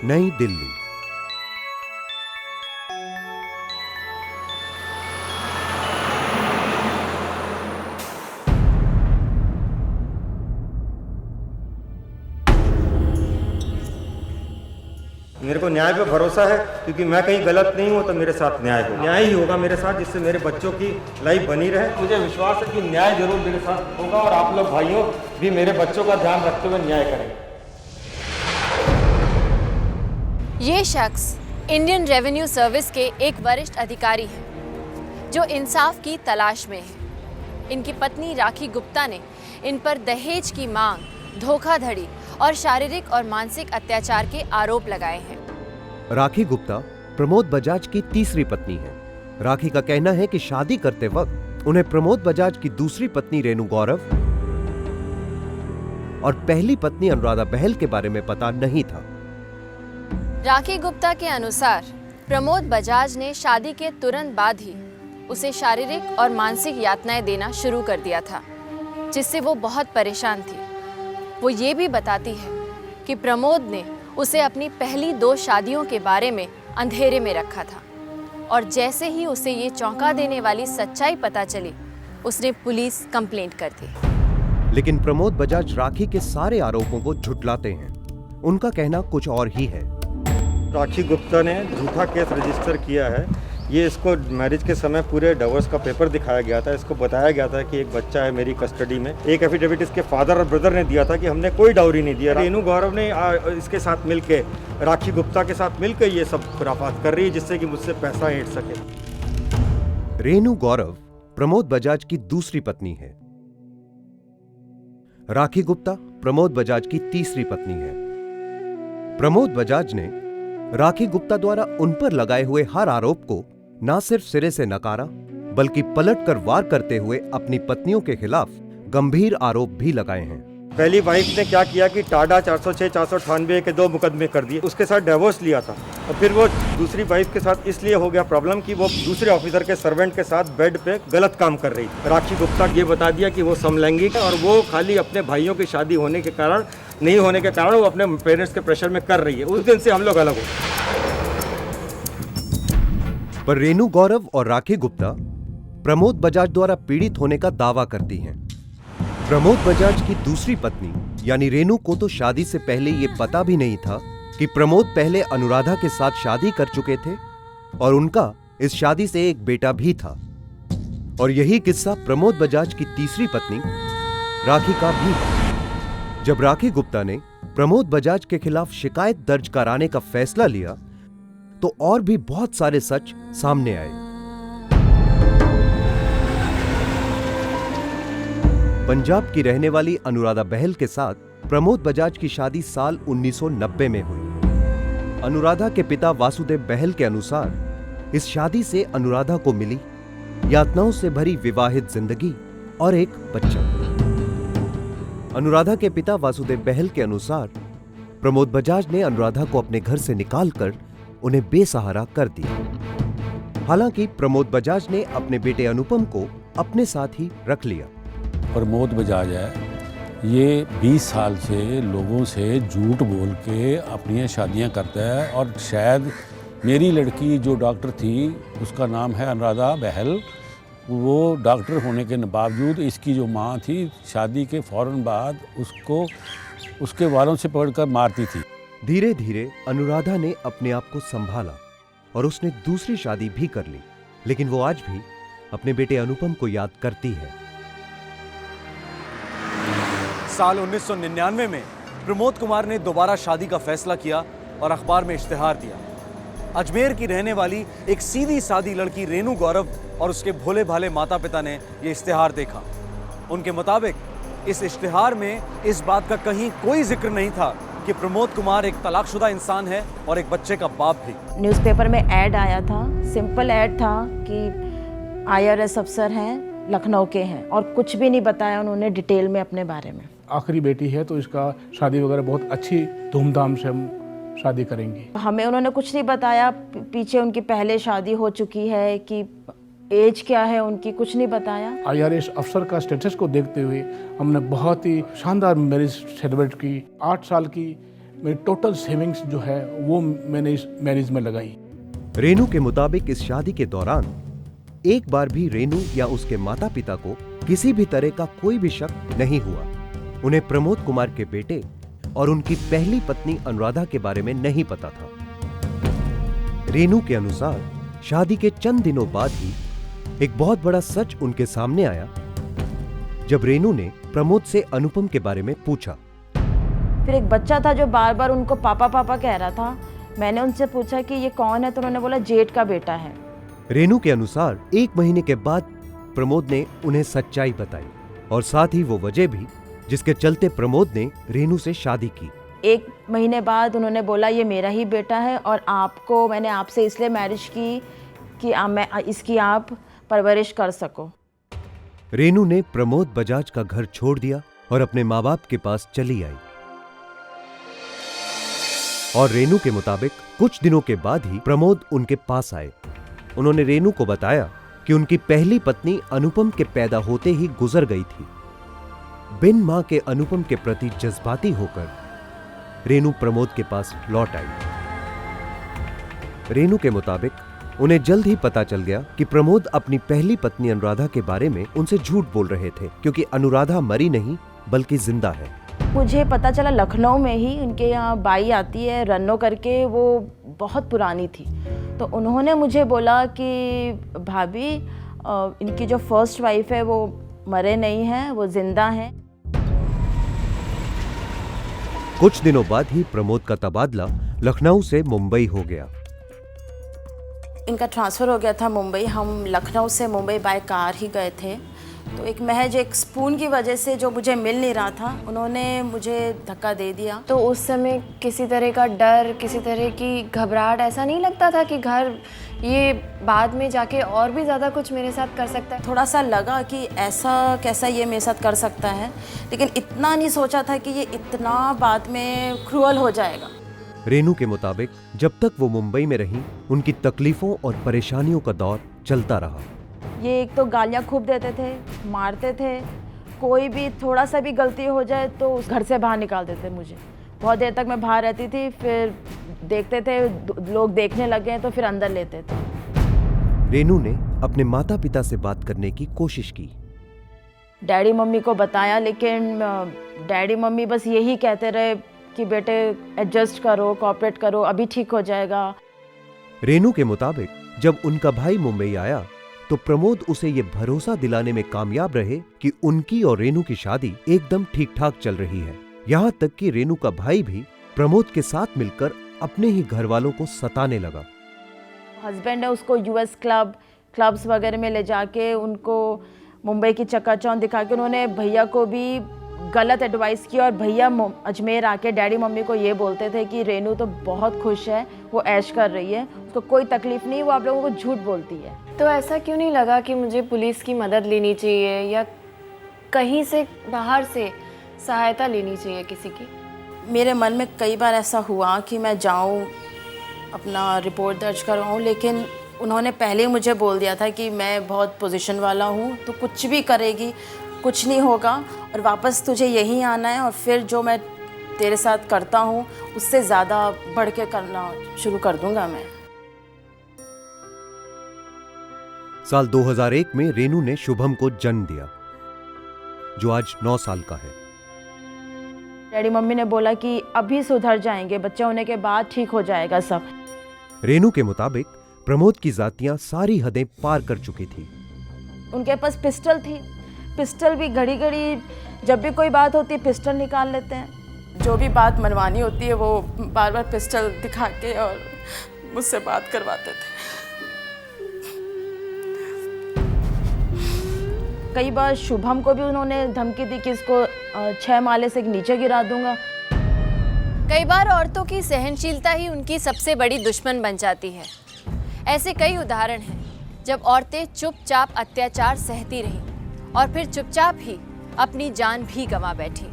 नई दिल्ली। मेरे को न्याय पे भरोसा है क्योंकि मैं कहीं गलत नहीं हूँ तो मेरे साथ न्याय हो, न्याय ही होगा मेरे साथ, जिससे मेरे बच्चों की लाइफ बनी रहे। मुझे विश्वास है कि न्याय जरूर मेरे साथ होगा और आप लोग भाइयों भी मेरे बच्चों का ध्यान रखते हुए न्याय करेंगे। ये शख्स इंडियन रेवेन्यू सर्विस के एक वरिष्ठ अधिकारी हैं जो इंसाफ की तलाश में है। इनकी पत्नी राखी गुप्ता ने इन पर दहेज की मांग, धोखाधड़ी और शारीरिक और मानसिक अत्याचार के आरोप लगाए हैं। राखी गुप्ता प्रमोद बजाज की तीसरी पत्नी है। राखी का कहना है कि शादी करते वक्त उन्हें प्रमोद बजाज की दूसरी पत्नी रेणु गौरव और पहली पत्नी अनुराधा बहल के बारे में पता नहीं था। राखी गुप्ता के अनुसार प्रमोद बजाज ने शादी के तुरंत बाद ही उसे शारीरिक और मानसिक यातनाएं देना शुरू कर दिया था, जिससे वो बहुत परेशान थी। वो ये भी बताती है कि प्रमोद ने उसे अपनी पहली 2 शादियों के बारे में अंधेरे में रखा था और जैसे ही उसे ये चौंका देने वाली सच्चाई पता चली, उसने पुलिस कंप्लेंट कर दी। लेकिन प्रमोद बजाज राखी के सारे आरोपों को झुठलाते हैं। उनका कहना कुछ और ही है। राखी गुप्ता ने झूठा केस रजिस्टर किया है। ये इसको मैरिज के समय पूरे डिवोर्स का पेपर दिखाया गया था। इसको बताया गया था कि एक बच्चा है मेरी कस्टडी में। एक एफिडेविट इसके फादर और ब्रदर ने दिया था कि हमने कोई डाउरी नहीं दिया। रेणु गौरव ने इसके साथ मिलके, राखी गुप्ता के साथ मिलकर ये सब खुराफात कर रही है जिससे कि मुझसे पैसा ऐंठ सके। रेणु गौरव प्रमोद बजाज की दूसरी पत्नी है। राखी गुप्ता प्रमोद बजाज की तीसरी पत्नी है। प्रमोद बजाज ने राखी गुप्ता द्वारा उन पर लगाए हुए हर आरोप को न सिर्फ सिरे से नकारा, बल्कि पलटकर वार करते हुए अपनी पत्नियों के खिलाफ गंभीर आरोप भी लगाए हैं। पहली वाइफ ने क्या किया कि टाडा 406, 498 के 2 मुकदमे कर दिए, उसके साथ डिवोर्स लिया था। और फिर वो दूसरी वाइफ के साथ इसलिए हो गया प्रॉब्लम कि वो दूसरे ऑफिसर के सर्वेंट के साथ बेड पे गलत काम कर रही थी। राखी गुप्ता ये बता दिया कि वो समलैंगिक है और वो खाली अपने भाइयों की शादी होने के कारण, नहीं होने के कारण वो अपने पेरेंट्स के प्रेशर में कर रही है। उस दिन से हम लोग अलग हो। पर रेणु गौरव और राखी गुप्ता प्रमोद बजाज द्वारा पीड़ित होने का दावा करती हैं। प्रमोद बजाज की दूसरी पत्नी यानी रेणु को तो शादी से पहले यह पता भी नहीं था कि प्रमोद पहले अनुराधा के साथ शादी कर चुके थे और उनका इस शादी से एक बेटा भी था। और यही किस्सा प्रमोद बजाज की तीसरी पत्नी राखी का भी है। जब राखी गुप्ता ने प्रमोद बजाज के खिलाफ शिकायत दर्ज कराने का फैसला लिया तो और भी बहुत सारे सच सामने आए। पंजाब की रहने वाली अनुराधा बहल के साथ प्रमोद बजाज की शादी साल 1990 में हुई। अनुराधा के पिता वासुदेव बहल के अनुसार इस शादी से अनुराधा को मिली यातनाओं से भरी विवाहित जिंदगी और एक बच्चा। अनुराधा के पिता वासुदेव बहल के अनुसार प्रमोद बजाज ने अनुराधा को अपने घर से निकालकर उन्हें बेसहारा कर दिया। हालांकि प्रमोद बजाज ने अपने बेटे अनुपम को अपने साथ ही रख लिया। प्रमोद बजाज है, ये 20 साल से लोगों से झूठ बोल के अपनी शादियां करता है और शायद मेरी लड़की जो डॉक्टर थी उसका नाम है अनुराधा बहल, वो डॉक्टर होने के बावजूद इसकी जो माँ थी शादी के फौरन बाद उसको उसके वालों से पकड़कर मारती थी। धीरे धीरे अनुराधा ने अपने आप को संभाला और उसने दूसरी शादी भी कर ली, लेकिन वो आज भी अपने बेटे अनुपम को याद करती है। साल 1999 में प्रमोद कुमार ने दोबारा शादी का फैसला किया और अखबार में इश्तिहार दिया। अजमेर की रहने वाली एक सीधी सादी लड़की रेणु गौरव और उसके भोले भाले माता पिता ने यह इश्तिहार देखा। उनके मुताबिक इस इश्तिहार में इस बात का कहीं कोई जिक्र नहीं था कि प्रमोद कुमार एक तलाकशुदा इंसान है और एक बच्चे का बाप भी। न्यूज़पेपर में ऐड आया था, सिंपल ऐड था कि IRS अफसर हैं, लखनऊ के हैं, और कुछ भी नहीं बताया उन्होंने डिटेल में अपने बारे में। आखिरी बेटी है तो इसका शादी वगैरह बहुत अच्छी धूमधाम से हम शादी करेंगे। हमें उन्होंने कुछ नहीं बताया, पीछे उनकी पहले शादी हो चुकी है कि एज क्या है उनकी, कुछ नहीं बताया। IRS अफसर का स्टेटस को देखते हुए हमने बहुत ही शानदार मैरिज सेलिब्रेट की। 8 साल की मेरी टोटल सेविंग्स जो है वो मैंने इस मैरिज में लगाई। रेनू के मुताबिक इस शादी के दौरान एक बार भी रेनू या उसके माता पिता को किसी भी तरह का कोई भी शक नहीं हुआ। उन्हें प्रमोद कुमार के बेटे और उनकी पहली पत्नी अनुराधा के बारे में नहीं पता था। रेनू के अनुसार शादी के चंद दिनों बाद ही एक बहुत बड़ा सच उनके सामने आया जब रेनू ने प्रमोद से अनुपम के बारे में पूछा। फिर एक बच्चा था जो बार बार उनको पापा पापा कह रहा था। मैंने उनसे पूछा कि ये कौन है, तो उन्होंने बोला जेठ का बेटा है। रेनू के अनुसार 1 महीने के बाद प्रमोद ने उन्हें सच्चाई बताई और साथ ही वो वजह भी जिसके चलते प्रमोद ने रेनू से शादी की। 1 महीने बाद उन्होंने बोला ये मेरा ही बेटा है और आपको मैंने आपसे इसलिए मैरिज की कि मैं इसकी आप परवरिश कर सको। रेनू ने प्रमोद बजाज का घर छोड़ दिया और अपने माँ बाप के पास चली आई। और रेनू के मुताबिक कुछ दिनों के बाद ही प्रमोद उनके पास आए। उन्होंने रेनू को बताया कि उनकी पहली पत्नी अनुपम के पैदा होते ही गुजर गई थी। बिन मां के अनुपम के प्रति जज्बाती होकर रेनू प्रमोद के पास लौट आई। रेनू के मुताबिक उन्हें जल्द ही पता चल गया कि प्रमोद अपनी पहली पत्नी अनुराधा के बारे में उनसे झूठ बोल रहे थे, क्योंकि अनुराधा मरी नहीं बल्कि जिंदा है। मुझे पता चला लखनऊ में ही उनके यहाँ बाई आती है रन्नो करके, वो बहुत पुरानी थी। तो उन्होंने मुझे बोला कि भाभी इनकी जो फर्स्ट वाइफ है वो मरे नहीं हैं, वो जिंदा हैं। कुछ दिनों बाद ही प्रमोद का तबादला लखनऊ से मुंबई हो गया। इनका ट्रांसफ़र हो गया था मुंबई। हम लखनऊ से मुंबई बाय कार ही गए थे। तो एक महज एक स्पून की वजह से जो मुझे मिल नहीं रहा था, उन्होंने मुझे धक्का दे दिया। तो उस समय किसी तरह का डर, किसी तरह की घबराहट ऐसा नहीं लगता था कि घर ये बाद में जाके और भी ज़्यादा कुछ मेरे साथ कर सकता है? थोड़ा सा लगा कि ऐसा कैसा ये मेरे साथ कर सकता है, लेकिन इतना नहीं सोचा था कि ये इतना बाद में क्रूअल हो जाएगा। रेनू के मुताबिक जब तक वो मुंबई में रहीं, उनकी तकलीफों और परेशानियों का दौर चलता रहा। ये एक तो गालियाँ खूब देते थे, मारते थे, कोई भी थोड़ा सा भी गलती हो जाए तो उस घर से बाहर निकाल देते मुझे। बहुत देर तक मैं बाहर रहती थी, फिर देखते थे लोग देखने लग गए तो फिर अंदर लेते थे। रेनू ने अपने माता पिता से बात करने की कोशिश की। डैडी मम्मी को बताया, लेकिन डैडी मम्मी बस यही कहते रहे कि बेटे एडजस्ट करो, कोऑपरेट करो, अभी ठीक हो जाएगा। रेनू के मुताबिक जब उनका भाई मुंबई आया तो प्रमोद उसे ये भरोसा दिलाने में कामयाब रहे कि उनकी और रेनू की शादी एकदम ठीक ठाक चल रही है। यहाँ तक कि रेनू का भाई भी प्रमोद के साथ मिलकर अपने ही घर वालों को सताने लगा। हस्बैंड है उसको यूएस क्लब्स वगैरह में ले जाके उनको मुंबई की चकाचौंध दिखा के उन्होंने भैया को भी गलत एडवाइस की। और भैया अजमेर आके डैडी मम्मी को ये बोलते थे कि रेनू तो बहुत खुश है, वो ऐश कर रही है, उसको कोई तकलीफ नहीं, वो आप लोगों को झूठ बोलती है। तो ऐसा क्यों नहीं लगा कि मुझे पुलिस की मदद लेनी चाहिए या कहीं से बाहर से सहायता लेनी चाहिए किसी की? मेरे मन में कई बार ऐसा हुआ कि मैं जाऊं, अपना रिपोर्ट दर्ज करवाऊं, लेकिन उन्होंने पहले ही मुझे बोल दिया था कि मैं बहुत पोजीशन वाला हूं, तो कुछ भी करेगी कुछ नहीं होगा और वापस तुझे यहीं आना है और फिर जो मैं तेरे साथ करता हूं उससे ज़्यादा बढ़ के करना शुरू कर दूंगा मैं। साल 2001 में रेनू ने शुभम को जन्म दिया, जो आज 9 साल का है। डैडी मम्मी ने बोला कि अभी सुधर जाएंगे, बच्चे होने के बाद ठीक हो जाएगा सब। रेनू के मुताबिक प्रमोद की जातियां सारी हदें पार कर चुकी थी। उनके पास पिस्टल थी, पिस्टल भी घड़ी घड़ी जब भी कोई बात होती है पिस्टल निकाल लेते हैं। जो भी बात मनवानी होती है वो बार बार पिस्टल दिखा के और मुझसे बात करवाते थे। कई बार शुभम को भी उन्होंने धमकी दी कि इसको 6 माले से नीचे गिरा दूंगा। कई बार औरतों की सहनशीलता ही उनकी सबसे बड़ी दुश्मन बन जाती है। ऐसे कई उदाहरण हैं जब औरतें चुपचाप अत्याचार सहती रहीं और फिर चुपचाप ही अपनी जान भी गंवा बैठी।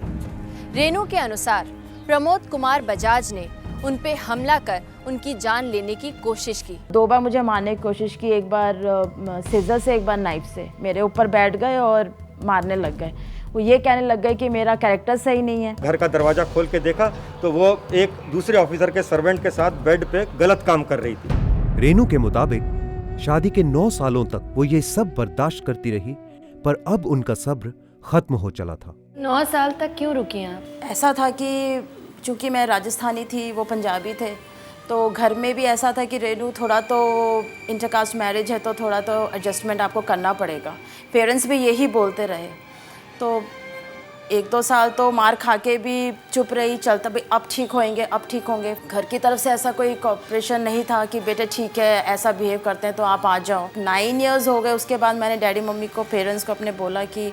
रेनू के अनुसार प्रमोद कुमार बजाज ने उन पे हमला कर उनकी जान लेने की कोशिश की। 2 बार मुझे मारने की कोशिश की, एक बार सीजर से, एक बार नाइफ से। मेरे ऊपर बैठ गए और मारने लग गए। वो ये कहने लग गए कि मेरा कैरेक्टर सही नहीं है। घर का दरवाज़ा खोल के देखा तो वो एक दूसरे ऑफिसर के सर्वेंट के साथ बेड पे गलत काम कर रही थी। रेनू के मुताबिक शादी के 9 सालों तक वो ये सब बर्दाश्त करती रही, पर अब उनका सब्र खत्म हो चला था। 9 साल तक क्यों रुकी आप? ऐसा था कि चूँकि मैं राजस्थानी थी, वो पंजाबी थे, तो घर में भी ऐसा था कि रेनू थोड़ा तो इंटरकास्ट मैरिज है तो थोड़ा तो एडजस्टमेंट आपको करना पड़ेगा। पेरेंट्स भी यही बोलते रहे, तो 1-2 साल तो मार खा के भी चुप रही, चलता भाई अब ठीक होएंगे, अब ठीक होंगे। घर की तरफ से ऐसा कोई कॉपरेशन नहीं था कि बेटे ठीक है ऐसा बिहेव करते हैं तो आप आ जाओ। 9 इयर्स हो गए, उसके बाद मैंने डैडी मम्मी को, पेरेंट्स को अपने बोला कि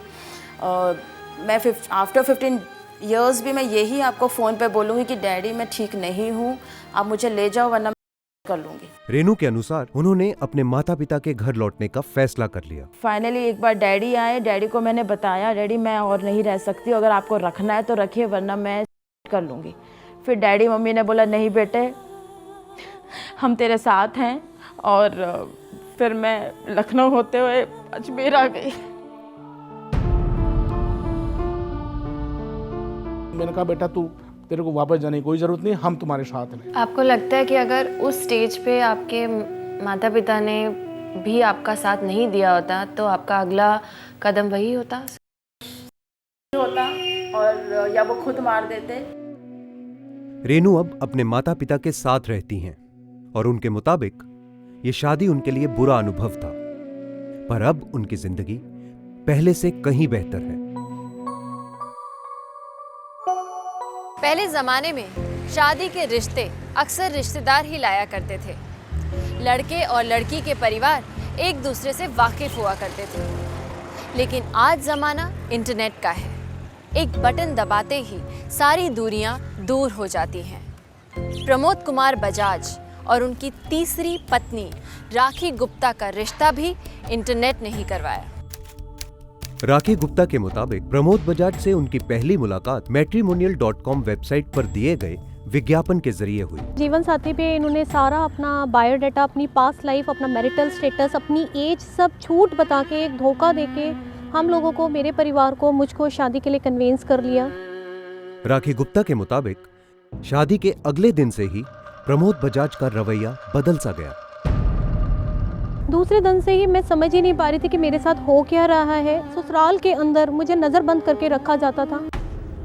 मैं आफ्टर 15 इयर्स भी मैं यही आपको फ़ोन पे बोलूँगी कि डैडी मैं ठीक नहीं हूँ, आप मुझे ले जाओ वरना मैं कर लूँगी। रेनू के अनुसार उन्होंने अपने माता पिता के घर लौटने का फैसला कर लिया। फाइनली एक बार डैडी आए, डैडी को मैंने बताया, डैडी मैं और नहीं रह सकती, अगर आपको रखना है तो रखिए वरना मैं कर लूँगी। फिर डैडी मम्मी ने बोला नहीं बेटे हम तेरे साथ हैं, और फिर मैं लखनऊ होते हुए अजमेर आ गई। मैंने कहा बेटा तू, तेरे को वापस जाने की कोई ज़रूरत नहीं, हम तुम्हारे साथ हैं। आपको लगता है कि अगर उस स्टेज पे आपके माता पिता ने भी आपका साथ नहीं दिया होता तो आपका अगला कदम वही होता और या वो खुद मार देते? रेनू अब अपने माता पिता के साथ रहती हैं और उनके मुताबिक ये शादी उनके लिए बुरा अनुभव था, पर अब उनकी जिंदगी पहले से कहीं बेहतर है। पहले जमाने में शादी के रिश्ते अक्सर रिश्तेदार ही लाया करते थे। लड़के और लड़की के परिवार एक दूसरे से वाकिफ हुआ करते थे, लेकिन आज जमाना इंटरनेट का है। एक बटन दबाते ही सारी दूरियां दूर हो जाती हैं। प्रमोद कुमार बजाज और उनकी तीसरी पत्नी राखी गुप्ता का रिश्ता भी इंटरनेट ने ही करवाया। राखी गुप्ता के मुताबिक प्रमोद बजाज से उनकी पहली मुलाकात matrimonial.com वेबसाइट पर दिए गए विज्ञापन के जरिए हुई। जीवन साथी पे इन्होंने सारा अपना बायोडाटा, अपनी पास्ट लाइफ, अपना मैरिटल स्टेटस, अपनी एज सब झूठ बता के, एक धोखा देके हम लोगों को, मेरे परिवार को, मुझको शादी के लिए कन्वेंस कर लिया। राखी गुप्ता के मुताबिक शादी के अगले दिन से ही प्रमोद बजाज का रवैया बदल सा गया। दूसरे दिन से ही मैं समझ ही नहीं पा रही थी कि मेरे साथ हो क्या रहा है। ससुराल के अंदर मुझे नजर बंद करके रखा जाता था।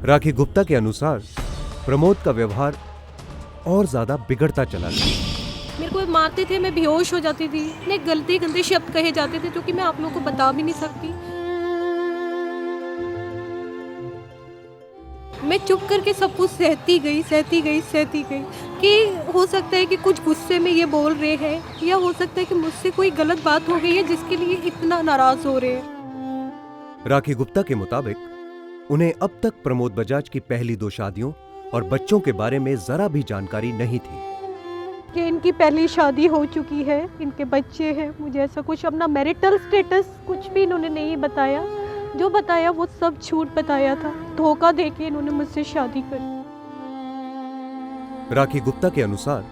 राखी गुप्ता के अनुसार प्रमोद का व्यवहार और ज्यादा बिगड़ता चला गया। मेरे को मारते थे, मैं बेहोश हो जाती थी, इतने गंदे शब्द कहे जाते थे जो कि मैं आप लोगों को बता भी नहीं सकती। मैं चुप करके सब कुछ सहती गई कि हो सकता है कि कुछ गुस्से में ये बोल रहे हैं, या हो सकता है कि मुझसे कोई गलत बात हो गई है जिसके लिए इतना नाराज हो रहे हैं। राखी गुप्ता के मुताबिक उन्हें अब तक प्रमोद बजाज की पहली 2 शादियों और बच्चों के बारे में जरा भी जानकारी नहीं थी। कि इनकी पहली शादी हो चुकी है, इनके बच्चे हैं, मुझे ऐसा कुछ अपना मैरिटल स्टेटस कुछ भी इन्होंने नहीं बताया। जो बताया वो सब झूठ बताया था, धोखा देके इन्होंने मुझसे शादी करी। राखी गुप्ता के अनुसार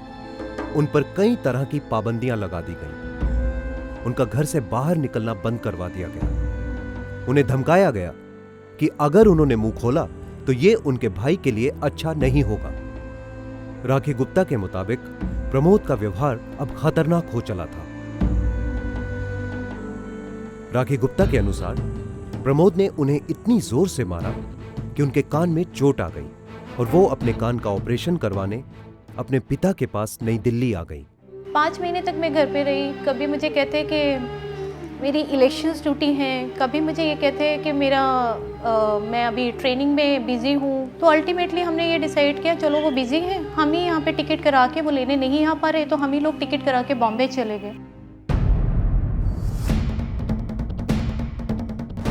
उन पर कई तरह की पाबंदियां लगा दी गईं। उनका घर से बाहर निकलना बंद करवा दिया गया। उन्हें धमकाया गया कि अगर उन्होंने मुंह खोला तो ये उनके भाई के लिए अच्छा नहीं होगा। राखी गुप्ता के मुताबिक प्रमोद का व्यवहार अब खतरनाक हो चला था। राखी गुप्ता के अनुसार प्रमोद ने उन्हें इतनी जोर से मारा कि उनके कान में चोट आ गई और वो अपने कान का ऑपरेशन करवाने अपने पिता के पास नई दिल्ली आ गई। 5 महीने तक मैं घर पे रही। कभी मुझे कहते कि मेरी इलेक्शंस ड्यूटी हैं, कभी मुझे ये कहते हैं कि मैं अभी ट्रेनिंग में बिज़ी हूँ। तो अल्टीमेटली हमने ये डिसाइड किया चलो वो बिज़ी है, हम ही यहाँ पे टिकट करा के, वो लेने नहीं आ पा रहे तो हम ही लोग टिकट करा के बॉम्बे चले गए।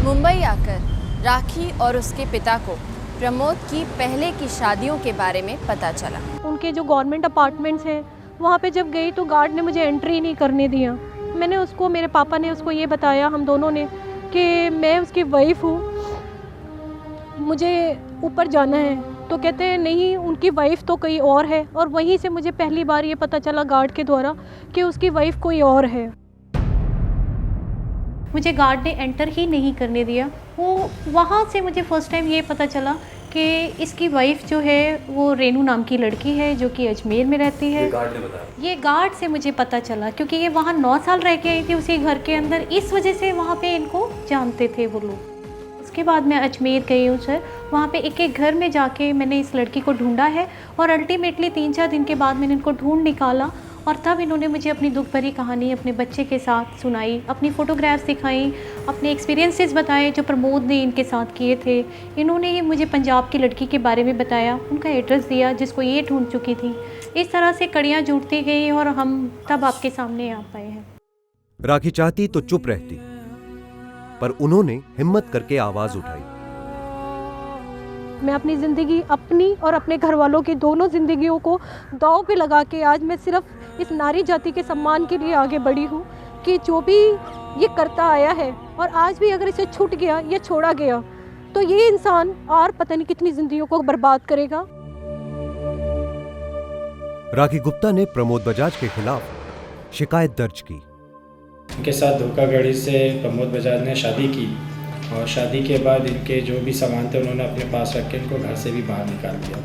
मुंबई आकर राखी और उसके पिता को प्रमोद की पहले की शादियों के बारे में पता चला। उनके जो गवर्नमेंट अपार्टमेंट्स हैं वहाँ पे जब गई तो गार्ड ने मुझे एंट्री नहीं करने दिया। मैंने उसको, मेरे पापा ने उसको ये बताया, हम दोनों ने, कि मैं उसकी वाइफ हूँ, मुझे ऊपर जाना है। तो कहते हैं नहीं, उनकी वाइफ तो कोई और है। और वहीं से मुझे पहली बार ये पता चला गार्ड के द्वारा कि उसकी वाइफ कोई और है। मुझे गार्ड ने एंटर ही नहीं करने दिया। वो वहाँ से मुझे फ़र्स्ट टाइम ये पता चला कि इसकी वाइफ जो है वो रेनू नाम की लड़की है जो कि अजमेर में रहती है। ये गार्ड से मुझे पता चला क्योंकि ये वहाँ 9 साल रह के आई थी उसी घर के अंदर, इस वजह से वहाँ पे इनको जानते थे वो लोग। उसके बाद मैं अजमेर गई हूँ सर, वहाँ पे एक एक घर में जाके मैंने इस लड़की को ढूंढा है और अल्टीमेटली 3-4 दिन के बाद मैंने इनको ढूंढ निकाला और तब इन्होंने मुझे अपनी दुख भरी कहानी अपने बच्चे के साथ सुनाई, अपनी फ़ोटोग्राफ्स दिखाई, अपने एक्सपीरियंसेस बताए जो प्रमोद ने इनके साथ किए थे। इन्होंने ही मुझे पंजाब की लड़की के बारे में बताया, उनका एड्रेस दिया जिसको ये ढूंढ चुकी थी। इस तरह से कड़ियाँ जुड़ती गई और हम तब आपके सामने आ पाए हैं। राखी चाहती तो चुप रहती, पर उन्होंने हिम्मत करके आवाज उठाई। मैं अपनी ज़िंदगी, अपनी और अपने घर वालों की दोनों ज़िंदगियों को दांव पे लगा के आज मैं सिर्फ इस नारी जाति के सम्मान के लिए आगे बढ़ी हूँ कि जो भी ये करता आया है और आज भी अगर इसे छूट गया या छोड़ा गया तो ये इंसान और पता नहीं कितनी ज़िंदगियों को बर्बाद करेगा। राखी गुप्ता ने प्रमोद बजाज के खिलाफ शिकायत दर्ज की। इनके साथ धोखाधड़ी से प्रमोद बजाज ने शादी की और शादी के बाद इनके जो भी सामान थे उन्होंने अपने पास रख के इनको घर से भी बाहर निकाल दिया।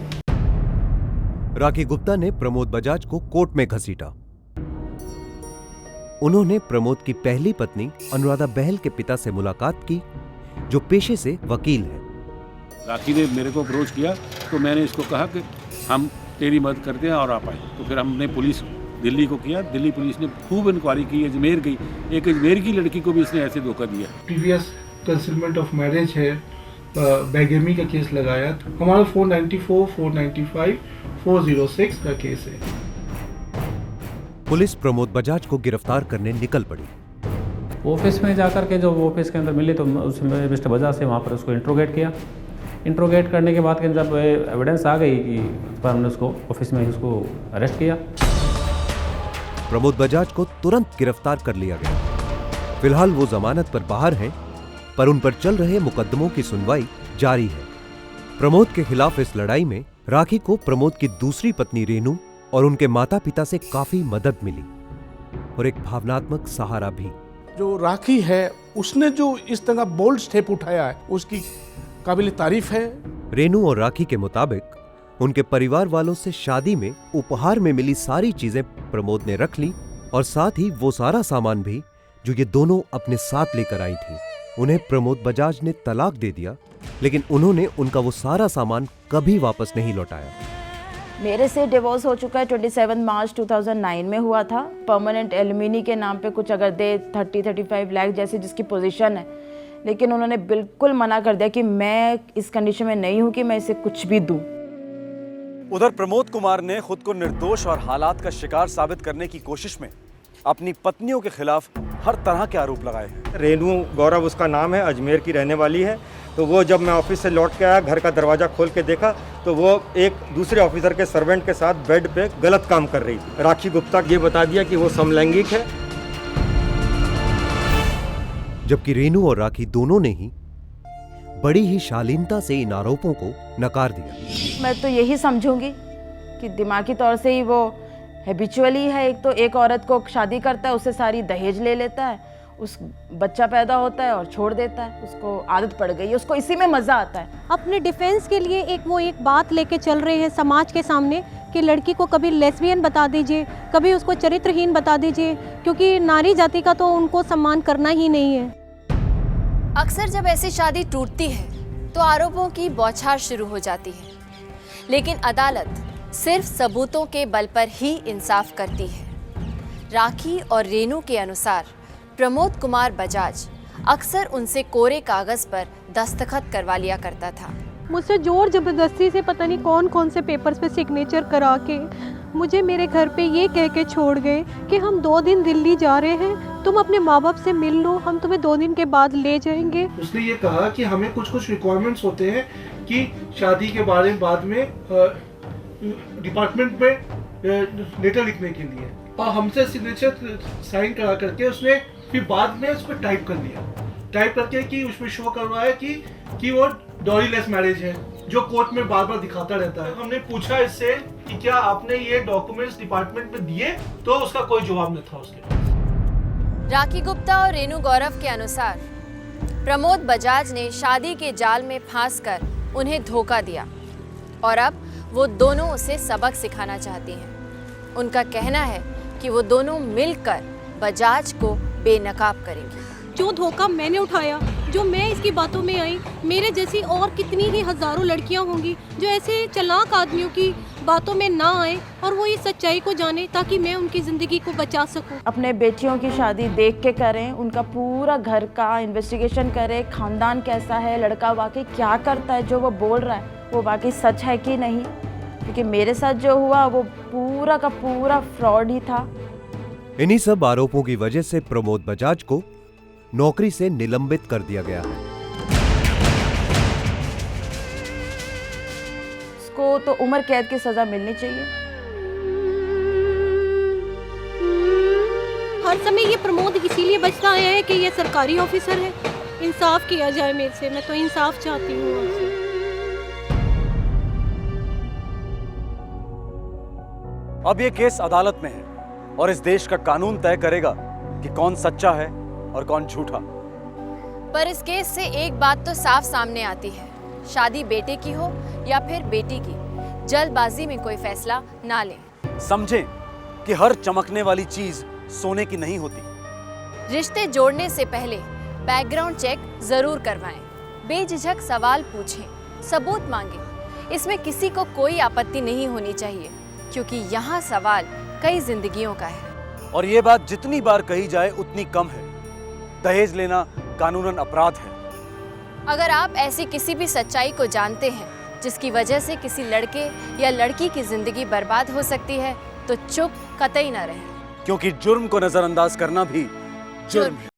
राखी गुप्ता ने प्रमोद बजाज को कोर्ट में घसीटा। उन्होंने प्रमोद की पहली पत्नी अनुराधा बहल के पिता से मुलाकात की जो पेशे से वकील है। राखी ने मेरे को अप्रोच किया तो मैंने इसको कहा कि हम तेरी मदद करते हैं और आप आए। तो फिर हमने पुलिस दिल्ली को किया, दिल्ली पुलिस ने खूब इंक्वायरी की, अजमेर गई, एक अजमेर की लड़की को भी इसने ऐसे धोखा दिया। प्रीवियस कंसीलमेंट ऑफ मैरिज है, बैगेमी का केस लगाया, हमारा 494, 495, 406 का केस है। पुलिस प्रमोद बजाज को गिरफ्तार करने निकल पड़ी। ऑफिस में जाकर के जब ऑफिस के अंदर मिले तो उसमें मिस्टर बजाज से वहाँ पर उसको इंट्रोगेट किया। इंट्रोगेट करने के बाद जब एविडेंस आ गई कि पर हमने उसको ऑफिस में उसको अरेस्ट किया। प्रमोद बजाज को तुरंत गिरफ्तार कर लिया गया। फिलहाल वो जमानत पर बाहर हैं, पर उन पर चल रहे मुकदमों की सुनवाई जारी है। प्रमोद के खिलाफ इस लड़ाई में राखी को प्रमोद की दूसरी पत्नी रेनू और उनके माता पिता से काफी मदद मिली और एक भावनात्मक सहारा भी। जो राखी है उसने जो इस तरह बोल्ड स्टेप उठाया है उसकी काबिल तारीफ है। रेनू और राखी के मुताबिक उनके परिवार वालों से शादी में उपहार में मिली सारी चीजें प्रमोद ने रख ली और साथ ही वो सारा सामान भी जो ये दोनों अपने साथ लेकर आई थी। उन्हें प्रमोद बजाज ने तलाक दे दिया, लेकिन उन्होंने उनका वो सारा सामान कभी वापस नहीं लौटाया। मेरे से डिवोर्स हो चुका है 27 मार्च 2009 में हुआ था। परमानेंट एलिमिनी के नाम पे कुछ अगर दे 30-35 लाख जैसे जिसकी पोजीशन है, लेकिन उन्होंने बिल्कुल मना कर दिया कि मैं इस कंडीशन में नहीं हूँ कि मैं इसे कुछ भी दूँ। उधर प्रमोद कुमार ने खुद को निर्दोष और हालात का शिकार साबित करने की कोशिश में अपनी पत्नियों के खिलाफ हर तरह के आरोप लगाए हैं। रेनू गौरव उसका नाम है, अजमेर की रहने वाली है। तो वो जब मैं ऑफिस से लौट के आया, घर का दरवाज़ा खोल के देखा तो वो एक दूसरे ऑफिसर के सर्वेंट के साथ बेड पे गलत काम कर रही थी। राखी गुप्ता ये बता दिया कि वो समलैंगिक है, जबकि रेनू और राखी दोनों ने ही बड़ी ही शालीनता से इन आरोपों को नकार दिया। मैं तो यही समझूंगी कि दिमागी तौर से ही वो हैबिचुअली है। एक तो एक औरत को शादी करता है, उससे सारी दहेज ले लेता है, उस बच्चा पैदा होता है और छोड़ देता है। उसको आदत पड़ गई है, उसको इसी में मज़ा आता है। अपने डिफेंस के लिए एक बात लेके चल रहे हैं समाज के सामने कि लड़की को कभी लेस्बियन बता दीजिए, कभी उसको चरित्रहीन बता दीजिए, क्योंकि नारी जाति का तो उनको सम्मान करना ही नहीं है। अक्सर जब ऐसी शादी टूटती है तो आरोपों की बौछार शुरू हो जाती है, लेकिन अदालत सिर्फ सबूतों के बल पर ही इंसाफ करती है। राखी और रेनू के अनुसार प्रमोद कुमार बजाज अक्सर उनसे कोरे कागज पर दस्तखत करवा लिया करता था। मुझसे जोर जबरदस्ती से पता नहीं कौन कौन से पेपर्स पे सिग्नेचर करा के मुझे मेरे घर पे ये कह के छोड़ गए कि हम 2 दिन दिल्ली जा रहे हैं, तुम अपने माँ बाप से मिल लो, हम तुम्हें 2 दिन के बाद ले जाएंगे। उसने ये कहा कि हमें कुछ कुछ रिक्वायरमेंट्स होते हैं कि शादी के बारे में बाद में डिपार्टमेंट में लेटर लिखने के लिए, और हमसे सिग्नेचर साइन करा करके उसने फिर बाद में उस पर टाइप कर दिया, टाइप करके कि उसमें शो कर रहा है कि वो डॉरीलेस मैरिज है, जो कोर्ट में बार बार दिखाता रहता है। हमने पूछा इससे कि क्या आपने ये डॉक्यूमेंट्स डिपार्टमेंट में दिए, तो उसका कोई जवाब नहीं था उसके। राखी गुप्ता और रेनू गौरव के अनुसार प्रमोद बजाज ने शादी के जाल में फांसकर उन्हें धोखा दिया और अब वो दोनों उसे सबक सिखाना चाहती हैं। उनका कहना है कि वो दोनों मिलकर बजाज को बेनकाब करेंगी। जो धोखा मैंने उठाया, जो मैं इसकी बातों में आई, मेरे जैसी और कितनी ही हज़ारों लड़कियां होंगी जो ऐसे चालाक आदमियों की बातों में ना आए और वो इस सच्चाई को जाने ताकि मैं उनकी ज़िंदगी को बचा सकूं। अपने बेटियों की शादी देख के करें, उनका पूरा घर का इन्वेस्टिगेशन करें, खानदान कैसा है, लड़का वाकई क्या करता है, जो वो बोल रहा है वो वाकई सच है कि नहीं, क्योंकि मेरे साथ जो हुआ वो पूरा का पूरा फ्रॉड ही था। इन्हीं सब आरोपों की वजह से प्रमोद बजाज को नौकरी से निलंबित कर दिया गया है। उसको तो उम्र कैद की सजा मिलनी चाहिए। हर समय ये प्रमोद इसीलिए बचता आया है कि ये सरकारी ऑफिसर है। इंसाफ किया जाए मेरे से, मैं तो इंसाफ चाहती हूँ आपसे। अब ये केस अदालत में है और इस देश का कानून तय करेगा कि कौन सच्चा है और कौन झूठा। पर इस केस से एक बात तो साफ सामने आती है, शादी बेटे की हो या फिर बेटी की, जल्दबाजी में कोई फैसला ना लें। समझें कि हर चमकने वाली चीज सोने की नहीं होती। रिश्ते जोड़ने से पहले बैकग्राउंड चेक जरूर करवाएं, बेझिझक सवाल पूछें, सबूत मांगें। इसमें किसी को कोई आपत्ति नहीं होनी चाहिए, क्योंकि यहाँ सवाल कई जिंदगियों का है। और ये बात जितनी बार कही जाए उतनी कम है, दहेज लेना कानूनन अपराध है। अगर आप ऐसी किसी भी सच्चाई को जानते हैं जिसकी वजह से किसी लड़के या लड़की की जिंदगी बर्बाद हो सकती है, तो चुप कतई न रहें, क्योंकि जुर्म को नजरअंदाज करना भी जुर्म है।